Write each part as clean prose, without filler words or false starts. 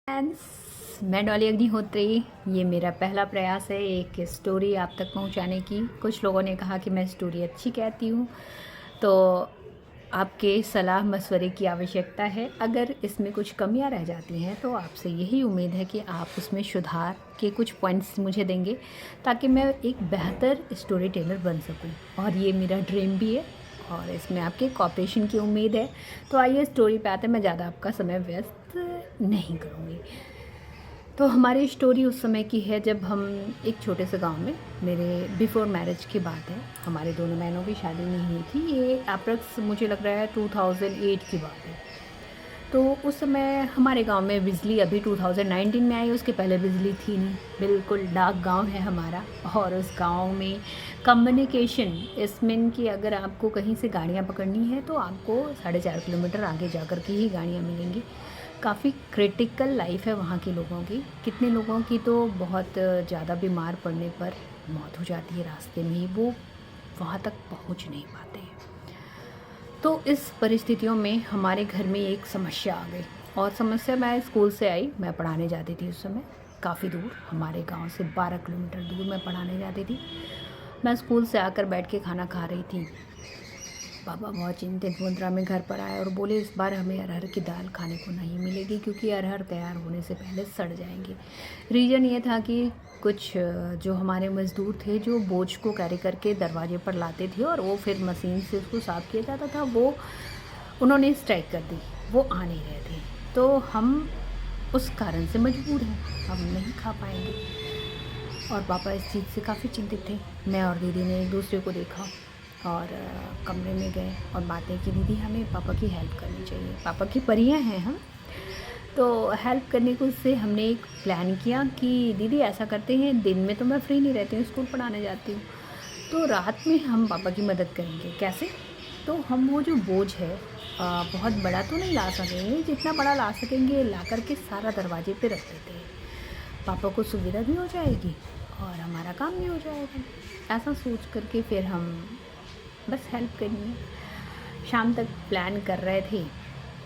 Friends, मैं डॉली अग्निहोत्री। ये मेरा पहला प्रयास है एक स्टोरी आप तक पहुंचाने की। कुछ लोगों ने कहा कि मैं स्टोरी अच्छी कहती हूँ, तो आपके सलाह मशवरे की आवश्यकता है। अगर इसमें कुछ कमियां रह जाती हैं तो आपसे यही उम्मीद है कि आप उसमें सुधार के कुछ पॉइंट्स मुझे देंगे ताकि मैं एक बेहतर स्टोरी टेलर बन सकूँ। और ये मेरा ड्रीम भी है और इसमें आपके कॉपरेशन की उम्मीद है। तो आइए स्टोरी पे आते हैं। मैं ज़्यादा आपका समय व्यस्त नहीं करूँगी। तो हमारी स्टोरी उस समय की है जब हम एक छोटे से गांव में, मेरे बिफ़ोर मैरिज की बात है, हमारे दोनों बहनों की शादी नहीं हुई थी। ये अप्रॉक्स मुझे लग रहा है 2008 की बात है। तो उस समय हमारे गांव में बिजली अभी 2019 में आई, उसके पहले बिजली थी नहीं। बिल्कुल डाक गांव है हमारा। और उस गांव में कम्युनिकेशन इसमें कि अगर आपको कहीं से गाड़ियां पकड़नी है तो आपको 4.5 किलोमीटर आगे जा कर के ही गाड़ियां मिलेंगी। काफ़ी क्रिटिकल लाइफ है वहाँ के लोगों की। कितने लोगों की तो बहुत ज़्यादा बीमार पड़ने पर मौत हो जाती है रास्ते में ही, वो वहाँ तक पहुँच नहीं पाते हैं। तो इस परिस्थितियों में हमारे घर में एक समस्या आ गई। और समस्या, मैं स्कूल से आई, मैं पढ़ाने जाती थी उस समय काफ़ी दूर, हमारे गांव से 12 किलोमीटर दूर मैं पढ़ाने जाती थी। मैं स्कूल से आकर बैठ के खाना खा रही थी। पापा बहुत चिंतित मुद्रा में घर पर आए और बोले, इस बार हमें अरहर की दाल खाने को नहीं मिलेगी क्योंकि अरहर तैयार होने से पहले सड़ जाएंगे। रीज़न ये था कि कुछ जो हमारे मज़दूर थे जो बोझ को कैरी करके दरवाजे पर लाते थे और वो फिर मशीन से उसको साफ़ किया जाता था, वो उन्होंने स्ट्राइक कर दी, वो आ नहीं रहे थे। तो हम उस कारण से मजबूर हैं, हम नहीं खा पाएंगे। और पापा इस चीज़ से काफ़ी चिंतित थे। मैं और दीदी ने एक दूसरे को देखा और कमरे में गए और बातें की, दीदी हमें पापा की हेल्प करनी चाहिए, पापा की परियां हैं हम। तो हेल्प करने को उससे हमने एक प्लान किया कि दीदी ऐसा करते हैं, दिन में तो मैं फ्री नहीं रहती हूँ, स्कूल पढ़ाने जाती हूँ, तो रात में हम पापा की मदद करेंगे। कैसे? तो हम वो जो बोझ है बहुत बड़ा तो नहीं ला सकेंगे, जितना बड़ा ला सकेंगे ला करके सारा दरवाजे पे रख देते हैं। पापा को सुविधा भी हो जाएगी और हमारा काम भी हो जाएगा। ऐसा सोच करके फिर हम बस हेल्प करनी है। शाम तक प्लान कर रहे थे,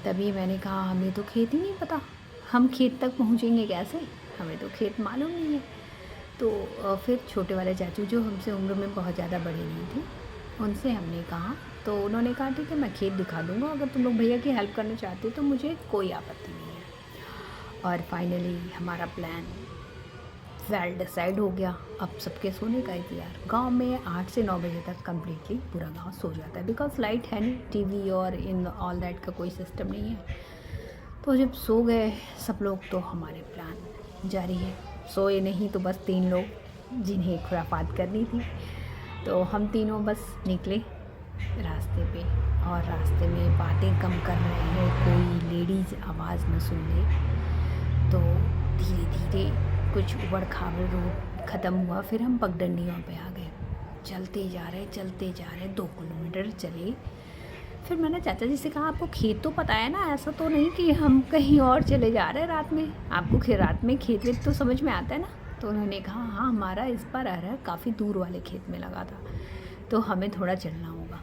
तभी मैंने कहा हमें तो खेत ही नहीं पता, हम खेत तक पहुँचेंगे कैसे, हमें तो खेत मालूम नहीं है। तो फिर छोटे वाले चाचू जो हमसे उम्र में बहुत ज़्यादा बड़े नहीं थे, उनसे हमने कहा, तो उन्होंने कहा ठीक है मैं खेत दिखा दूँगा, अगर तुम लोग भैया की हेल्प करना चाहते हो तो मुझे कोई आपत्ति नहीं है। और फाइनली हमारा प्लान वेल डिसाइड हो गया। अब सबके सोने का इंतजार। गांव में 8 से 9 बजे तक कम्प्लीटली पूरा गांव सो जाता है, बिकॉज लाइट है नहीं, टीवी और इन ऑल दैट का कोई सिस्टम नहीं है। तो जब सो गए सब लोग तो हमारे प्लान जारी है। सोए नहीं तो बस 3 लोग जिन्हें खुराफात करनी थी, तो हम तीनों बस निकले रास्ते पे। और रास्ते में बातें कम कर रहे हैं, कोई लेडीज़ आवाज़ न सुन ले। तो धीरे धीरे कुछ उबड़ खाबड़ रोड ख़त्म हुआ, फिर हम पगडंडियों पे आ गए। चलते जा रहे 2 किलोमीटर चले। फिर मैंने चाचा जी से कहा, आपको खेत तो पता है ना, ऐसा तो नहीं कि हम कहीं और चले जा रहे हैं रात में, आपको रात में खेत वेत तो समझ में आता है ना। तो उन्होंने कहा हाँ, हमारा इस बार अरहर काफ़ी दूर वाले खेत में लगा था, तो हमें थोड़ा चलना होगा।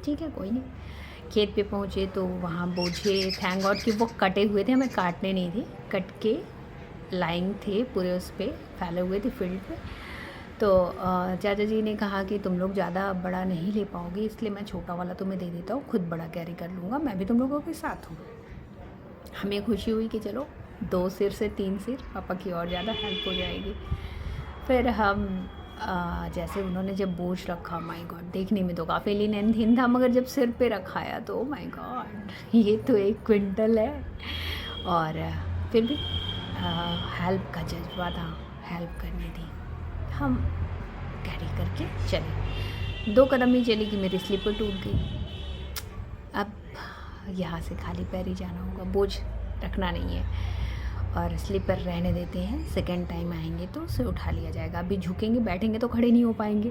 ठीक है, कोई नहीं। खेत पे पहुँचे तो वहाँ बोझे, थैंक गॉड कि वो कटे हुए थे, हमें काटने नहीं थे, कट के लाइन थे पूरे, उस पर फैले हुए थे फील्ड पे। तो चाचा जी ने कहा कि तुम लोग ज़्यादा बड़ा नहीं ले पाओगे, इसलिए मैं छोटा वाला तुम्हें दे देता हूँ, खुद बड़ा कैरी कर लूँगा, मैं भी तुम लोगों के साथ हूँ। हमें खुशी हुई कि चलो 2 सिर से 3 सिर, पापा की और ज़्यादा हेल्प हो जाएगी। फिर हम जैसे उन्होंने जब बोझ रखा, माय गॉड, देखने में तो काफ़ी लीन एंड थिन था, मगर जब सिर पे रखाया तो माय गॉड, ये तो 1 क्विंटल है। और फिर भी हेल्प का जज्बा था, हेल्प करनी थी, हम कैरी करके चले। 2 कदम ही चली कि मेरी स्लीपर टूट गई। अब यहाँ से खाली पैर ही जाना होगा, बोझ रखना नहीं है और स्लीपर रहने देते हैं, सेकेंड टाइम आएंगे तो उसे उठा लिया जाएगा, अभी झुकेंगे बैठेंगे तो खड़े नहीं हो पाएंगे।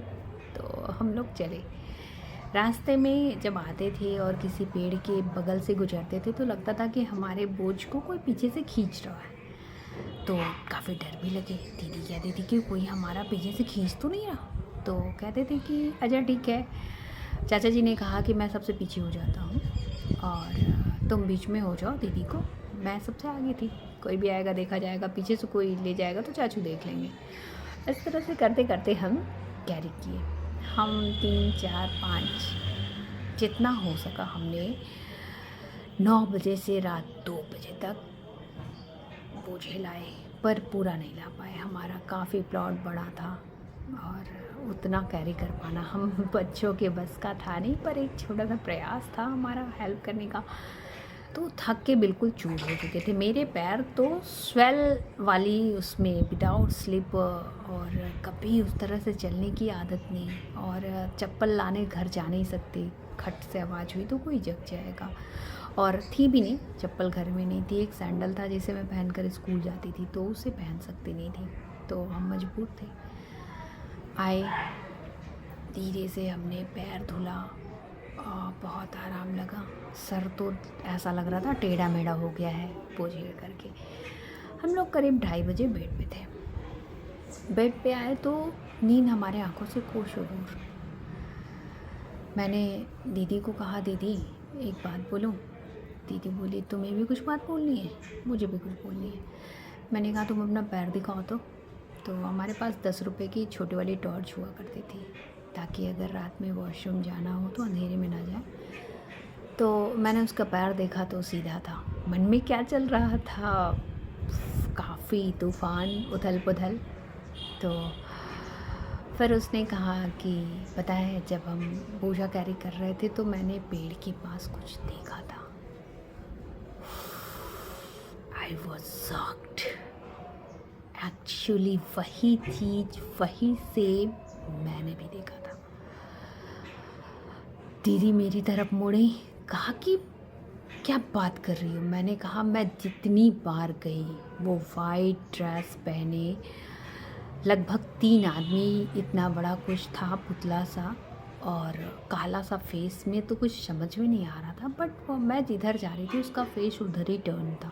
तो हम लोग चले। रास्ते में जब आते थे और किसी पेड़ के बगल से गुजरते थे तो लगता था कि हमारे बोझ को कोई पीछे से खींच रहा है, तो काफ़ी डर भी लगे। दीदी कहती थी कि कोई हमारा पीछे से खींच तो नहीं रहा, तो कहते थे कि अच्छा ठीक है। चाचा जी ने कहा कि मैं सबसे पीछे हो जाता हूँ और तुम बीच में हो जाओ दीदी को, मैं सबसे आगे थी, कोई भी आएगा देखा जाएगा, पीछे से कोई ले जाएगा तो चाचू देख लेंगे। इस तरह से करते करते हम कैरी किए। हम 3, 4, 5 जितना हो सका हमने 9 बजे से रात 2 बजे तक बोझे लाए, पर पूरा नहीं ला पाए। हमारा काफ़ी प्लॉट बड़ा था और उतना कैरी कर पाना हम बच्चों के बस का था नहीं, पर एक छोटा सा प्रयास था हमारा हेल्प करने का। तो थक के बिल्कुल चूर हो चुके थे मेरे पैर, तो स्वेल वाली उसमें विदाउट स्लिप, और कभी उस तरह से चलने की आदत नहीं, और चप्पल लाने घर जा नहीं सकती, खट से आवाज़ हुई तो कोई जग जाएगा। और थी भी नहीं चप्पल, घर में नहीं थी। एक सैंडल था जिसे मैं पहनकर स्कूल जाती थी, तो उसे पहन सकती नहीं थी, तो हम मजबूर थे। आए, धीरे से हमने पैर धुला, बहुत आराम लगा। सर तो ऐसा लग रहा था टेढ़ा मेढ़ा हो गया है बोझे करके। हम लोग करीब 2:30 बजे बेड पे थे। बेड पे आए तो नींद हमारे आंखों से कोसों दूर। मैंने दीदी को कहा, दीदी एक बात बोलूं? दीदी बोली, तुम्हें भी कुछ बात बोलनी है? मुझे भी कुछ बोलनी है। मैंने कहा, तुम अपना पैर दिखाओ तो हमारे पास 10 रुपये की छोटी वाली टॉर्च हुआ करती थी, ताकि अगर रात में वॉशरूम जाना हो तो अंधेरे में ना जाए। तो मैंने उसका पैर देखा तो सीधा था। मन में क्या चल रहा था, काफ़ी तूफ़ान, उथल पुथल। तो फिर उसने कहा कि पता है, जब हम बोझा कैरी कर रहे थे तो मैंने पेड़ के पास कुछ देखा था। I was shocked. एक्चुअली वही चीज़, वही सेम मैंने भी देखा था। दीदी मेरी तरफ मुड़ी, कहा कि क्या बात कर रही हो? मैंने कहा, मैं जितनी बार गई, वो वाइट ड्रेस पहने लगभग 3 आदमी, इतना बड़ा कुछ था पुतला सा और काला सा फेस में, तो कुछ समझ में नहीं आ रहा था, बट वो मैं जिधर जा रही थी उसका फेस उधर ही टर्न था।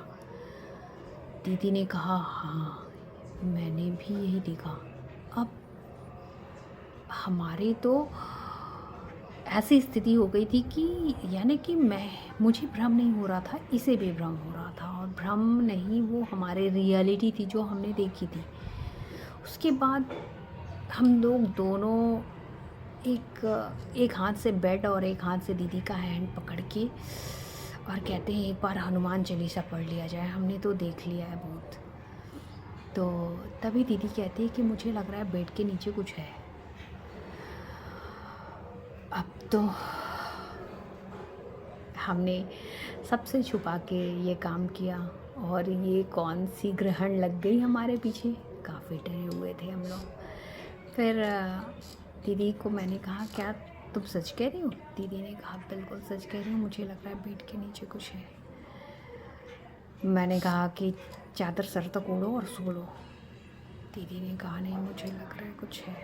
दीदी ने कहा, हाँ मैंने भी यही देखा। अब हमारी तो ऐसी स्थिति हो गई थी कि यानी कि मुझे भ्रम नहीं हो रहा था, इसे भी भ्रम हो रहा था, और भ्रम नहीं, वो हमारे रियलिटी थी जो हमने देखी थी। उसके बाद हम लोग दोनों एक हाथ से बेड और एक हाथ से दीदी का हैंड पकड़ के, और कहते हैं एक बार हनुमान चालीसा पढ़ लिया जाए, हमने तो देख लिया है बहुत। तो तभी दीदी कहती है कि मुझे लग रहा है बेड के नीचे कुछ है। अब तो हमने सबसे छुपा के ये काम किया, और ये कौन सी ग्रहण लग गई हमारे पीछे। काफ़ी डरे हुए थे हम लोग। फिर दीदी को मैंने कहा, क्या तुम सच कह रही हो? दीदी ने कहा, बिल्कुल सच कह रही हूँ, मुझे लग रहा है बेड के नीचे कुछ है। मैंने कहा कि चादर सर तक ओढ़ो और सो लो। दीदी ने कहा, नहीं मुझे लग रहा है कुछ है।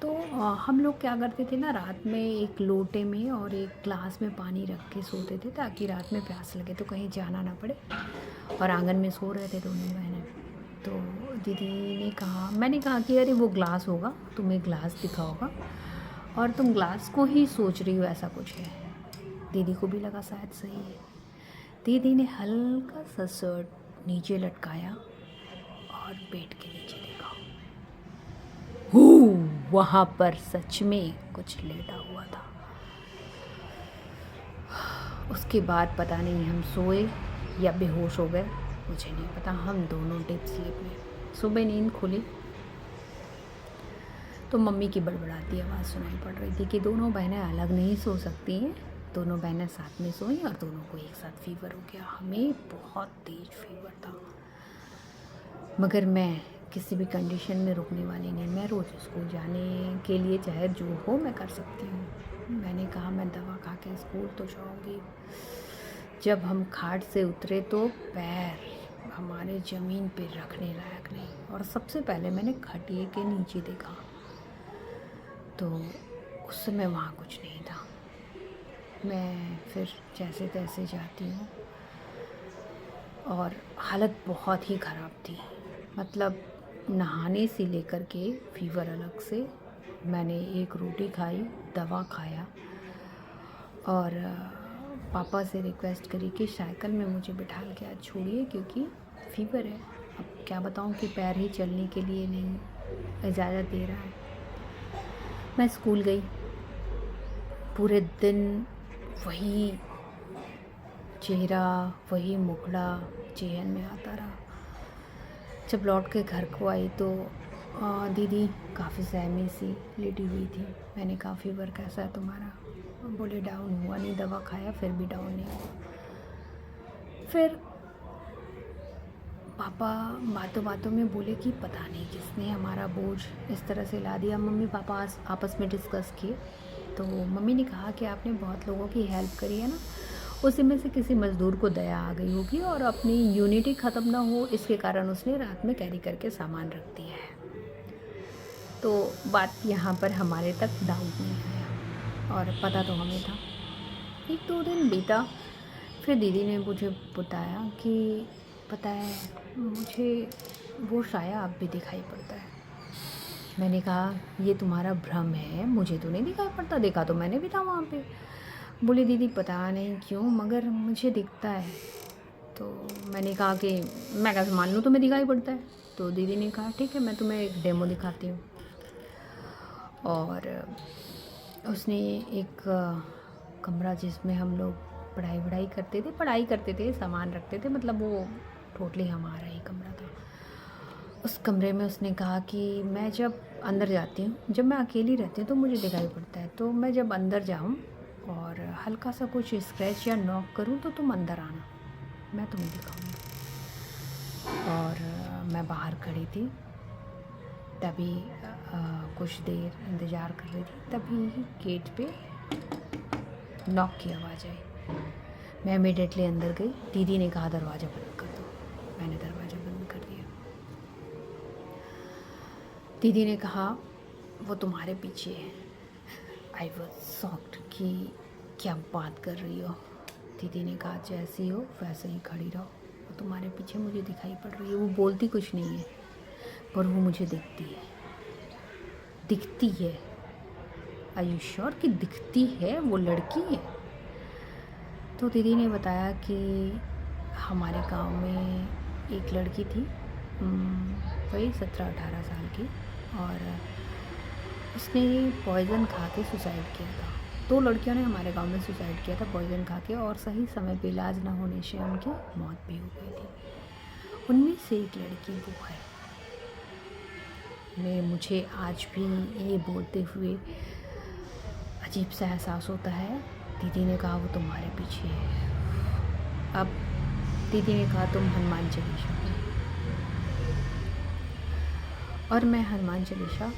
तो हम लोग क्या करते थे ना, रात में एक लोटे में और एक ग्लास में पानी रख के सोते थे, ताकि रात में प्यास लगे तो कहीं जाना ना पड़े। और आंगन में सो रहे थे दोनों बहनें। तो दीदी ने कहा, मैंने कहा कि अरे वो ग्लास होगा, तुम्हें ग्लास दिखा होगा और तुम ग्लास को ही सोच रही हो, ऐसा कुछ है। दीदी को भी लगा शायद सही है। दीदी ने हल्का सा शर्ट नीचे लटकाया और बेड के नीचे देखा। वहाँ पर सच में कुछ लेटा हुआ था। उसके बाद पता नहीं हम सोए या बेहोश हो गए, मुझे नहीं पता। हम दोनों डीप स्लीप में। सुबह नींद खुली तो मम्मी की बड़बड़ाती आवाज़ सुनाई पड़ रही थी कि दोनों बहनें अलग नहीं सो सकती हैं। दोनों बहनें साथ में सोई और दोनों को एक साथ फीवर हो गया। हमें बहुत तेज फीवर था, मगर मैं किसी भी कंडीशन में रुकने वाली नहीं। मैं रोज़ स्कूल जाने के लिए चाहे जो हो मैं कर सकती हूँ। मैंने कहा, मैं दवा खा के स्कूल तो जाऊँगी। जब हम खाट से उतरे तो पैर हमारे ज़मीन पे रखने लायक नहीं, और सबसे पहले मैंने खटिए के नीचे देखा तो उस समय वहाँ कुछ नहीं था। मैं फिर जैसे तैसे जाती हूँ, और हालत बहुत ही ख़राब थी। मतलब नहाने से लेकर के फीवर अलग से। मैंने एक रोटी खाई, दवा खाया, और पापा से रिक्वेस्ट करी कि साइकिल में मुझे बिठा के आज छोड़िए, क्योंकि फीवर है, अब क्या बताऊँ कि पैर ही चलने के लिए नहीं इजाज़त दे रहा है। मैं स्कूल गई, पूरे दिन वही चेहरा, वही मुखड़ा ज़हन में आता रहा। जब लौट के घर को आई तो दीदी काफ़ी सहमी सी लेटी हुई थी। मैंने कहा फीवर कैसा है तुम्हारा? बोले डाउन हुआ नहीं, दवा खाया फिर भी डाउन नहीं हुआ। फिर पापा बातों बातों में बोले कि पता नहीं किसने हमारा बोझ इस तरह से ला दिया। मम्मी पापा आपस में डिस्कस किए तो मम्मी ने कहा कि आपने बहुत लोगों की हेल्प करी है ना, उसी में से किसी मज़दूर को दया आ गई होगी और अपनी यूनिटी ख़त्म ना हो इसके कारण उसने रात में कैरी करके सामान रख दिया है। तो बात यहाँ पर हमारे तक डाउट नहीं आया और पता तो हमें था। 1-2 दिन बीता, फिर दीदी ने मुझे बताया कि पता है मुझे वो साया अब भी दिखाई पड़ता है। मैंने कहा ये तुम्हारा भ्रम है, मुझे तो नहीं दिखाई पड़ता, देखा तो मैंने भी था वहाँ पे। बोली दीदी पता नहीं क्यों मगर मुझे दिखता है। तो मैंने कहा कि मैं कैसे मान लूँ तुम्हें दिखाई पड़ता है? तो दीदी ने कहा ठीक है मैं तुम्हें एक डेमो दिखाती हूँ। और उसने एक कमरा जिसमें हम लोग पढ़ाई करते थे, सामान रखते थे, मतलब वो टोटली हमारा ही कमरा था। उस कमरे में उसने कहा कि मैं जब अंदर जाती हूँ, जब मैं अकेली रहती हूँ तो मुझे दिखाई पड़ता है, तो मैं जब अंदर जाऊँ और हल्का सा कुछ स्क्रैच या नॉक करूँ तो तुम अंदर आना, मैं तुम्हें दिखाऊंगी। और मैं बाहर खड़ी थी, तभी कुछ देर इंतज़ार कर रही थी, तभी गेट पे नॉक की आवाज़ आई। मैं इमीडिएटली अंदर गई। दीदी ने कहा दरवाज़ा बंद कर दो, मैंने दरवाज़ा बंद कर दिया। दीदी ने कहा वो तुम्हारे पीछे है। आई वॉज शॉक्ड कि क्या बात कर रही हो। दीदी ने कहा जैसी हो वैसे ही खड़ी रहो, वो तुम्हारे पीछे मुझे दिखाई पड़ रही है। वो बोलती कुछ नहीं है पर वो मुझे दिखती है। आर यू श्योर कि दिखती है? वो लड़की है। तो दीदी ने बताया कि हमारे गांव में एक लड़की थी, वही 17-18 साल की, और उसने पॉइज़न खा के सुसाइड किया था। 2 लड़कियों ने हमारे गांव में सुसाइड किया था पॉइज़न खा के, और सही समय पे इलाज ना होने से उनकी मौत भी हो गई थी। उनमें से एक लड़की वो है। मुझे आज भी ये बोलते हुए अजीब सा एहसास होता है। दीदी ने कहा वो तुम्हारे पीछे है। अब दीदी ने कहा तुम हनुमान चालीसा पढ़ो, और मैं हनुमान चालीसा,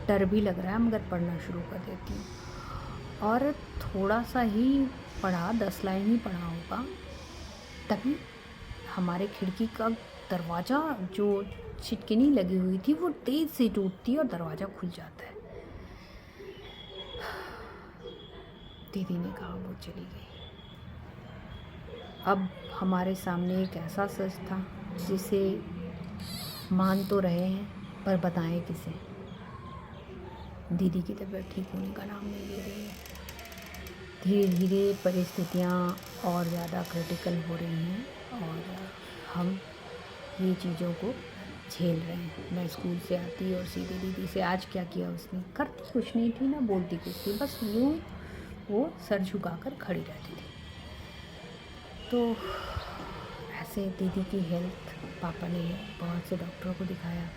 डर भी लग रहा है मगर पढ़ना शुरू कर देती हूँ। और थोड़ा सा ही पढ़ा, 10 लाइन ही पढ़ा होगा, तभी हमारे खिड़की का दरवाज़ा जो छिटकिनी लगी हुई थी वो तेज़ से टूटती है और दरवाज़ा खुल जाता है। दीदी ने कहा वो चली गई। अब हमारे सामने एक ऐसा सच था जिसे मान तो रहे हैं पर बताएं किसे। दीदी की तबीयत ठीक होने का नाम नहीं ले रही है। धीरे धीरे परिस्थितियाँ और ज़्यादा क्रिटिकल हो रही हैं और हम ये चीज़ों को झेल रहे हैं। मैं स्कूल से आती और सीधे दीदी से आज क्या किया उसने, करती कुछ नहीं थी ना बोलती कुछ थी, बस यूँ वो सर झुकाकर खड़ी रहती थी। तो ऐसे दीदी की हेल्थ, पापा ने बहुत से डॉक्टरों को दिखाया,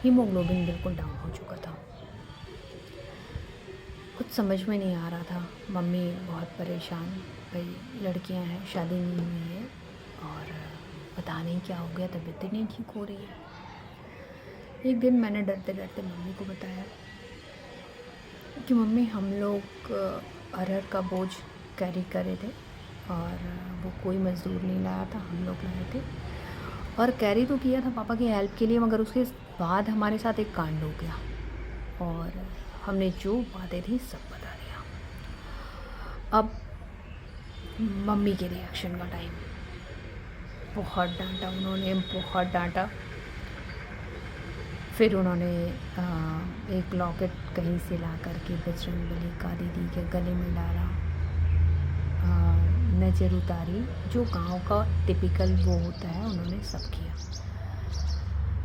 हीमोग्लोबिन बिल्कुल डाउन हो चुका था। कुछ समझ में नहीं आ रहा था। मम्मी बहुत परेशान, भाई लड़कियां हैं, शादी नहीं हुई है और पता नहीं क्या हो गया, तबीयत ही नहीं ठीक हो रही है। एक दिन मैंने डरते डरते मम्मी को बताया कि मम्मी हम लोग अरहर का बोझ कैरी कर रहे थे और वो कोई मज़दूर नहीं लाया था, हम लोग लाए थे। और कैरी तो किया था पापा की हेल्प के लिए, मगर उसके बाद हमारे साथ एक कांड हो गया और हमने जो बातें थी सब बता दिया। अब मम्मी के रिएक्शन का टाइम। बहुत डांटा उन्होंने, बहुत डांटा। फिर उन्होंने एक लॉकेट कहीं से ला करके बजरंगबली का दीदी के गले में डाला। नज़र उतारी, जो गांव का टिपिकल वो होता है उन्होंने सब किया।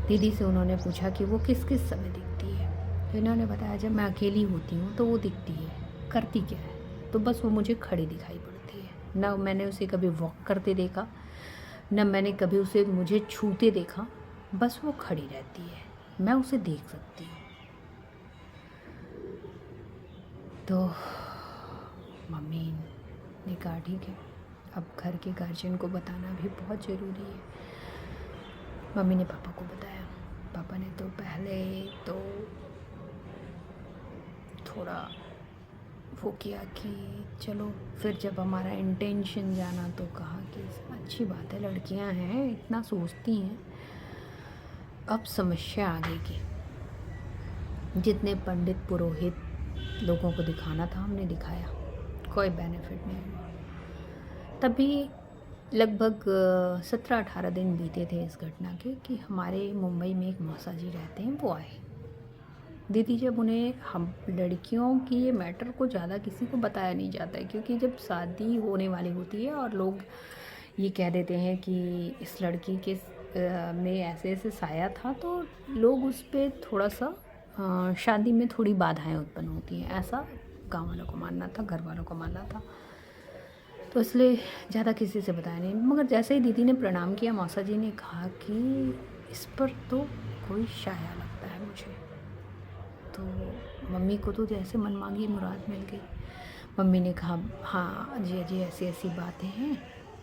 दीदी से उन्होंने पूछा कि वो किस किस समय दिखती है, तो इन्होंने बताया जब मैं अकेली होती हूँ तो वो दिखती है। करती क्या है, तो बस वो मुझे खड़ी दिखाई पड़ती है। ना मैंने उसे कभी वॉक करते देखा, न मैंने कभी उसे मुझे छूते देखा, बस वो खड़ी रहती है, मैं उसे देख सकती हूँ। तो मम्मी ने कहा ठीक है, अब घर के गार्जियन को बताना भी बहुत ज़रूरी है। मम्मी ने पापा को बताया। पापा ने तो पहले तो थोड़ा वो किया कि चलो, फिर जब हमारा इंटेंशन जाना तो कहा कि अच्छी बात है, लड़कियां हैं, इतना सोचती हैं। अब समस्या आगे की, जितने पंडित पुरोहित लोगों को दिखाना था हमने दिखाया, कोई बेनिफिट नहीं हुआ। तभी लगभग 17-18 दिन बीते थे इस घटना के कि हमारे मुंबई में एक मौसा जी रहते हैं, वो आए। दीदी जब उन्हें, हम लड़कियों की ये मैटर को ज़्यादा किसी को बताया नहीं जाता है, क्योंकि जब शादी होने वाली होती है और लोग ये कह देते हैं कि इस लड़की के में ऐसे ऐसे साया था, तो लोग उस पर थोड़ा सा शादी में थोड़ी बाधाएं उत्पन्न होती हैं, ऐसा गाँव वालों को मानना था, घर वालों को मानना था। तो इसलिए ज़्यादा किसी से बताया नहीं। मगर जैसे ही दीदी ने प्रणाम किया, मौसा जी ने कहा कि इस पर तो कोई साया लगता है मुझे। तो मम्मी को तो जैसे मनमांगी मुराद मिल गई। मम्मी ने कहा हाँ जी जी, ऐसी ऐसी बातें हैं,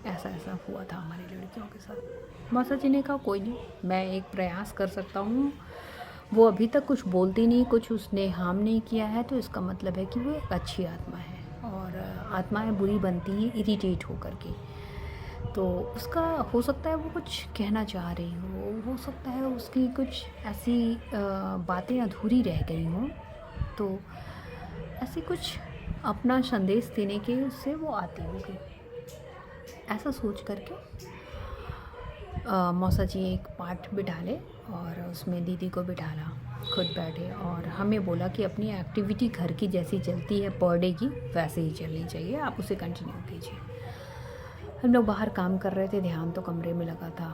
ऐसा ऐसा हुआ था हमारी लड़कियों के साथ। मौसा जी ने कहा कोई नहीं, मैं एक प्रयास कर सकता हूँ। वो अभी तक कुछ बोलती नहीं, कुछ उसने हार्म नहीं किया है, तो इसका मतलब है कि वो एक अच्छी आत्मा है। और आत्माएं बुरी बनती हैं इरिटेट होकर के, तो उसका हो सकता है वो कुछ कहना चाह रही हो सकता है उसकी कुछ ऐसी बातें अधूरी रह गई हों, तो ऐसे कुछ अपना संदेश देने के उससे वो आती होगी। ऐसा सोच करके मौसा जी एक पार्ट बिठा ले और उसमें दीदी को बिठाला, खुद बैठे और हमें बोला कि अपनी एक्टिविटी घर की जैसी चलती है पर डे की, वैसे ही चलनी चाहिए, आप उसे कंटिन्यू कीजिए। हम लोग बाहर काम कर रहे थे, ध्यान तो कमरे में लगा था।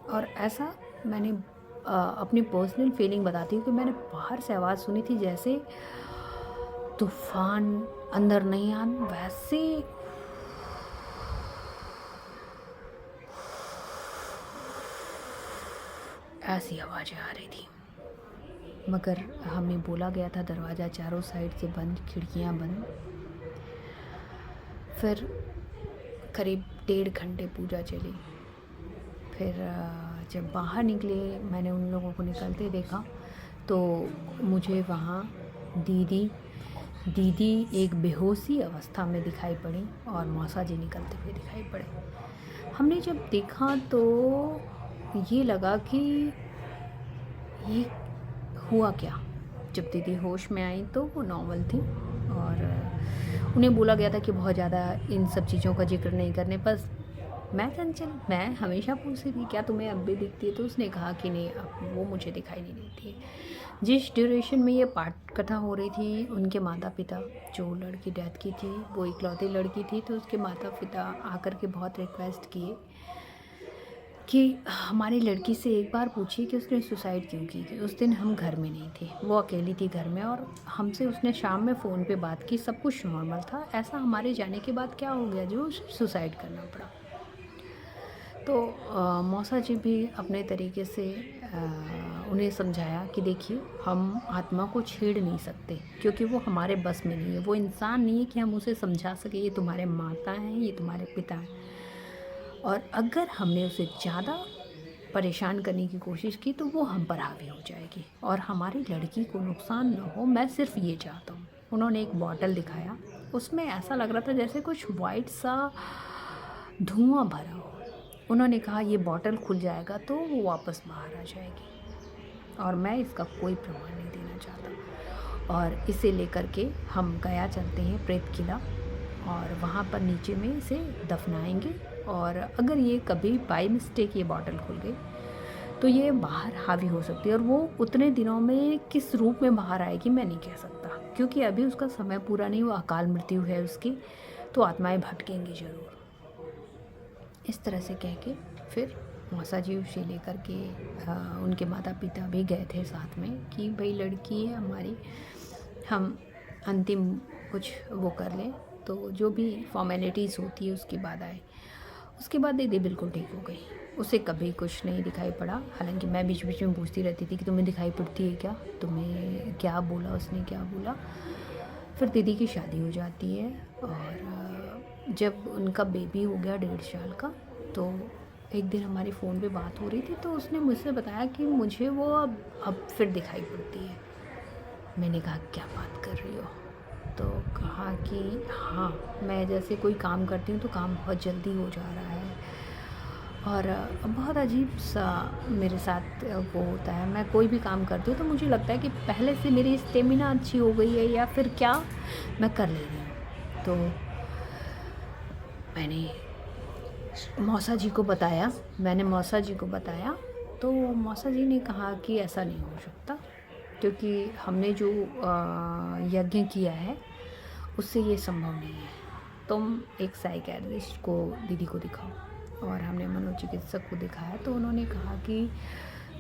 और ऐसा मैंने अपनी पर्सनल फीलिंग बताती हूँ कि मैंने बाहर से आवाज़ सुनी थी जैसे तूफान अंदर नहीं आन, वैसे ऐसी आवाज़ें आ रही थी। मगर हमें बोला गया था दरवाज़ा चारों साइड से बंद, खिड़कियाँ बंद। फिर करीब 1.5 घंटे पूजा चली। फिर जब बाहर निकले, मैंने उन लोगों को निकलते देखा, तो मुझे वहाँ दीदी एक बेहोशी अवस्था में दिखाई पड़ी और मौसा जी निकलते हुए दिखाई पड़े। हमने जब देखा तो ये लगा कि ये हुआ क्या। जब दीदी होश में आई तो वो नॉर्मल थी और उन्हें बोला गया था कि बहुत ज़्यादा इन सब चीज़ों का जिक्र नहीं करने। बस मैं चंचल, मैं हमेशा पूछती थी क्या तुम्हें अब भी दिखती है, तो उसने कहा कि नहीं, अब वो मुझे दिखाई नहीं देती है। जिस ड्यूरेशन में ये पाठ कथा हो रही थी, उनके माता पिता, जो लड़की डेथ की थी वो इकलौती लड़की थी, तो उसके माता पिता आकर के बहुत रिक्वेस्ट किए कि हमारी लड़की से एक बार पूछिए कि उसने सुसाइड क्यों की थी। उस दिन हम घर में नहीं थे, वो अकेली थी घर में, और हमसे उसने शाम में फ़ोन पे बात की, सब कुछ नॉर्मल था। ऐसा हमारे जाने के बाद क्या हो गया जो सुसाइड करना पड़ा। तो मौसा जी भी अपने तरीके से उन्हें समझाया कि देखिए, हम आत्मा को छेड़ नहीं सकते क्योंकि वो हमारे बस में नहीं है, वो इंसान नहीं है कि हम उसे समझा सके ये तुम्हारे माता हैं, ये तुम्हारे पिता हैं। और अगर हमने उसे ज़्यादा परेशान करने की कोशिश की तो वो हम पर हावी हो जाएगी और हमारी लड़की को नुकसान ना हो, मैं सिर्फ ये चाहता हूँ। उन्होंने एक बॉटल दिखाया, उसमें ऐसा लग रहा था जैसे कुछ वाइट सा धुआं भरा हो। उन्होंने कहा ये बॉटल खुल जाएगा तो वो वापस बाहर आ जाएगी, और मैं इसका कोई प्रमाण नहीं देना चाहता। और इसे लेकर के हम गया चलते हैं प्रेत किला, और वहाँ पर नीचे में इसे दफनाएंगे, और अगर ये कभी बाई मिस्टेक ये बॉटल खुल गई तो ये बाहर हावी हो सकती है। और वो उतने दिनों में किस रूप में बाहर आएगी मैं नहीं कह सकता, क्योंकि अभी उसका समय पूरा नहीं हुआ, अकाल मृत्यु है उसकी। तो आत्माएं भटकेंगी ज़रूर। इस तरह से कह के फिर मौसा जी उसे लेकर के उनके माता पिता भी गए थे साथ में कि भाई लड़की है हमारी, हम अंतिम कुछ वो कर लें, तो जो भी फॉर्मेलिटीज़ होती है उसके बाद आए। उसके बाद दीदी बिल्कुल ठीक हो गई, उसे कभी कुछ नहीं दिखाई पड़ा। हालांकि मैं बीच बीच में पूछती रहती थी कि तुम्हें दिखाई पड़ती है क्या, तुम्हें क्या बोला उसने, क्या बोला। फिर दीदी की शादी हो जाती है और जब उनका बेबी हो गया 1.5 साल का, तो एक दिन हमारी फ़ोन पे बात हो रही थी, तो उसने मुझसे बताया कि मुझे वो अब फिर दिखाई पड़ती है। मैंने कहा क्या बात कर रही हो, तो कहा कि हाँ, मैं जैसे कोई काम करती हूँ तो काम बहुत जल्दी हो जा रहा है और बहुत अजीब सा मेरे साथ वो होता है। मैं कोई भी काम करती हूँ तो मुझे लगता है कि पहले से मेरी स्टेमिना अच्छी हो गई है या फिर क्या, मैं कर ले रही हूँ। तो मैंने मौसा जी को बताया, तो मौसा जी ने कहा कि ऐसा नहीं हो सकता, क्योंकि हमने जो यज्ञ किया है उससे ये संभव नहीं है। तुम एक साइकियाट्रिस्ट को दीदी को दिखाओ। और हमने मनोचिकित्सक को दिखाया, तो उन्होंने कहा कि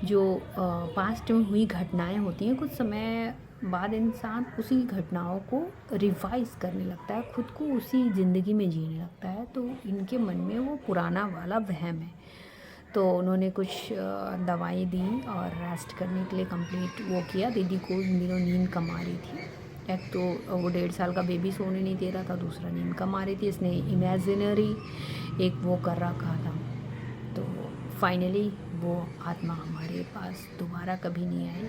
जो पास्ट में हुई घटनाएं होती हैं, कुछ समय बाद इंसान उसी घटनाओं को रिवाइज करने लगता है, खुद को उसी ज़िंदगी में जीने लगता है। तो इनके मन में वो पुराना वाला वहम है। तो उन्होंने कुछ दवाई दी और रेस्ट करने के लिए कंप्लीट वो किया। दीदी को इन दिनों नींद कम आ रही थी, एक तो वो 1.5 साल का बेबी सोने नहीं दे रहा था, दूसरा नींद कम आ रही थी। इसने इमेजिनरी एक वो कर रखा था। तो फाइनली वो आत्मा हमारे पास दोबारा कभी नहीं आई।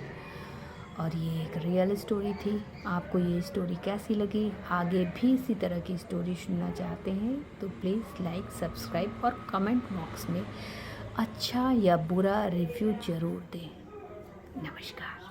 और ये एक रियल स्टोरी थी। आपको ये स्टोरी कैसी लगी, आगे भी इसी तरह की स्टोरी सुनना चाहते हैं तो प्लीज़ लाइक, सब्सक्राइब और कमेंट बॉक्स में अच्छा या बुरा रिव्यू ज़रूर दें। नमस्कार।